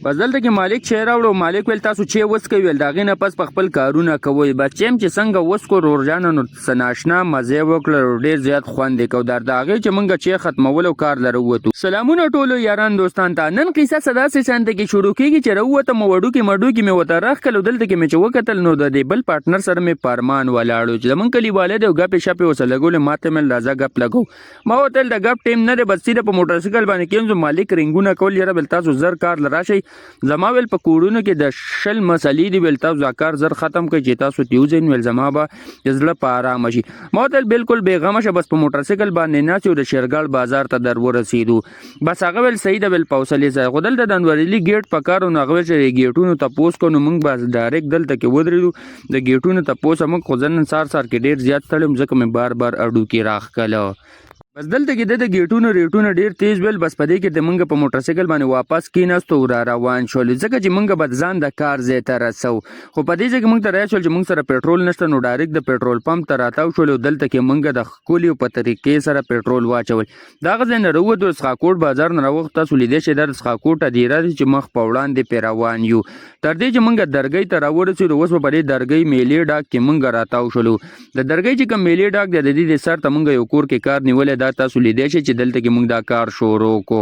بس دلته کې مالک چې راوړو مالک ویل تاسو چې وس کوي ول داغې نه پس په خپل کارونه کوي بس چې څنګه وس کو رورجان نو سناشنا مزه وکړ ډیر زیات خوند کو در داغې چې مونږ چې ختمولو کار لرو وته سلامونه ټولو یاران دوستان ته نن قصه صدا سه شانته کې شروع کیږي چې راوته مو وډو کې مډو کې مې وته راخ کلو دلته کې مې چې وکتل نو د بل پارټنر سره مې پارمان ولاړو چې مونږ کلی والد او غپې شپې وسلګول ماته مل راځه غپ لګو ما وتل د غپ ټیم نه بس سیده په موټر سایکل باندې کېم مالک رنگونه کول یره بل تاسو زر کار لراشي زما ول په کوړونو کې د شل مسلې دی ول تاسو زکار زر ختم کړئ چې تاسو تیوزین ول زما به زړه په آرام شي موتل بالکل بیغمه شه بس په موټر سایکل باندې ناسو د شیرګل بازار ته در ورسېدو بس هغه ول سید ول پوسلې ځای خدل د دنورلی گیټ پکارو نو هغه چې گیټونو ته پوس کو نو موږ بس ډایرکټ دلته کې ودرېدو د گیټونو ته پوس موږ خو سار کې ډیر زیات تړم ځکه مې بار بار اډو کې راخ کله بس دلته کې د گیټونو ریټونو ډیر تیز ول بس پدې کې د منګه په موټر سایکل باندې واپس کیناستو را روان شول ځکه چې منګه بد ځان د کار زی ته رسو خو پدې چې منګه ته راځول چې منګ سره پېټرول نشته نو ډایرکټ د پېټرول پمپ ته راتاو شول دلته کې منګه د کولیو په طریقې سره پېټرول واچول دا غزن وروه د سخاکوټ بازار نه وخت تاسو لیدې چې د سخاکوټ دی را چې مخ په وړاندې پیروان یو تر دې چې منګه درګۍ ته راورسېدو اوس په دې درګۍ میلې ډاک کې منګه راتاو شول د درګۍ چې کوم میلې ډاک د دې سر ته منګه یو کور کې کار نیولې دا تاسو لیدې چې دلته کې موږ دا کار شروع کو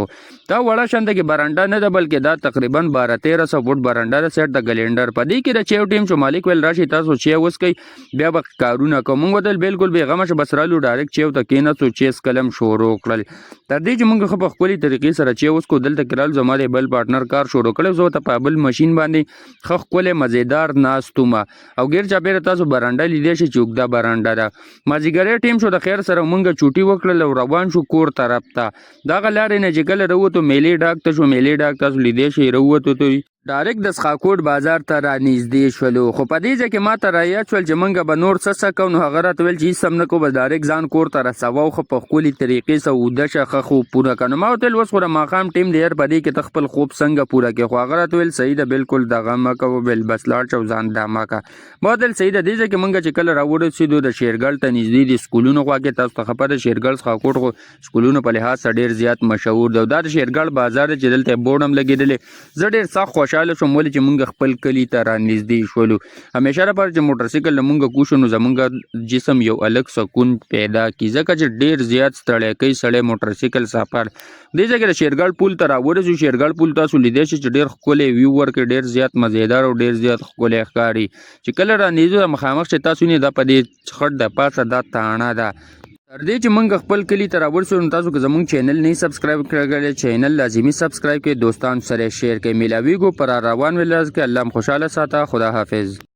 دا وړه شانته کې برانډا نه ده بلکې دا تقریبا 12-1300 فوټ برانډا ده سیټ د ګلندر پدې کې د چیو ټیم چې مالک ول راشي تاسو چې اوس کوي بیا به کارونه کوم ودل بالکل به غمش بسرالو ډایرکټ چیو ته کې نه سو چیس کلم شروع کړل تر دې چې موږ په خپل طریقې سره چې اوس کو دلته کړل زموږ بل پارټنر کار شروع کړل زه ته په بل ماشين باندې خخ کوله مزیدار ناستوما او غیر چا پیر تاسو برانډا لیدې شي چوکدا برانډا ده مازیګری ټیم شو د خیر سره موږ چوټي وکړل او روان شو کور طرف ته دا غلارې نه چې کله وروته میلې ډاک ته شو میلې ډاک تاسو لیدې شي وروته ته ډایرکټ د سخاکوټ بازار ته را نږدې شولو خو په دې ځکه ما ته رایا چول چې منګه به نور څه کو نو هغه راته ویل چې سم نه کو به ډایرکټ ځان کور ته رساو خو په خولي طریقې سره وده شخه خو پوره کنه ما ته وس خو ماقام ټیم دی په دې کې تخپل خوب څنګه پوره کې خو هغه راته ویل صحیح ده بالکل دغه ما کو بل بس لاړ چو ځان دا ما کا ما ته صحیح ده دې ځکه منګه چې کله راوړل سیدو د شیرګل ته نږدې دي سکولونو خو کې تاسو ته خبره شیرګل سخاکوټ خو سکولونو په لحاظ ډیر زیات مشهور دی دا شیرګل بازار چې دلته بورډم لګیدل زه ډیر سخت خوشاله شوم ولې چې خپل کلی ته را نږدې شولو همیشه لپاره چې موټر سایکل مونږ کوشو نو زمونږ جسم یو الګ سکون پیدا کی ځکه چې ډیر زیات ستړی کوي سړی موټر سایکل سفر دې ځکه شیرګل پول ته راورسو شیرګل پول تاسو لیدې چې ډیر ښکلی ویو ورکړي ډیر زیات مزیدار او ډیر زیات ښکلی ښکاري چې کله را نږدې مخامخ چې تاسو نه د پدې خټ د پاسه دا تاڼه ده تر دې چې موږ خپل کلی ته راورسو نو تاسو که زموږ چینل نه سبسکرایب کړئ چینل لازمي سبسکرایب کړئ دوستان سره شیر کړئ ملاویږو پر روان ولرز کې الله خوشاله ساته خدا حافظ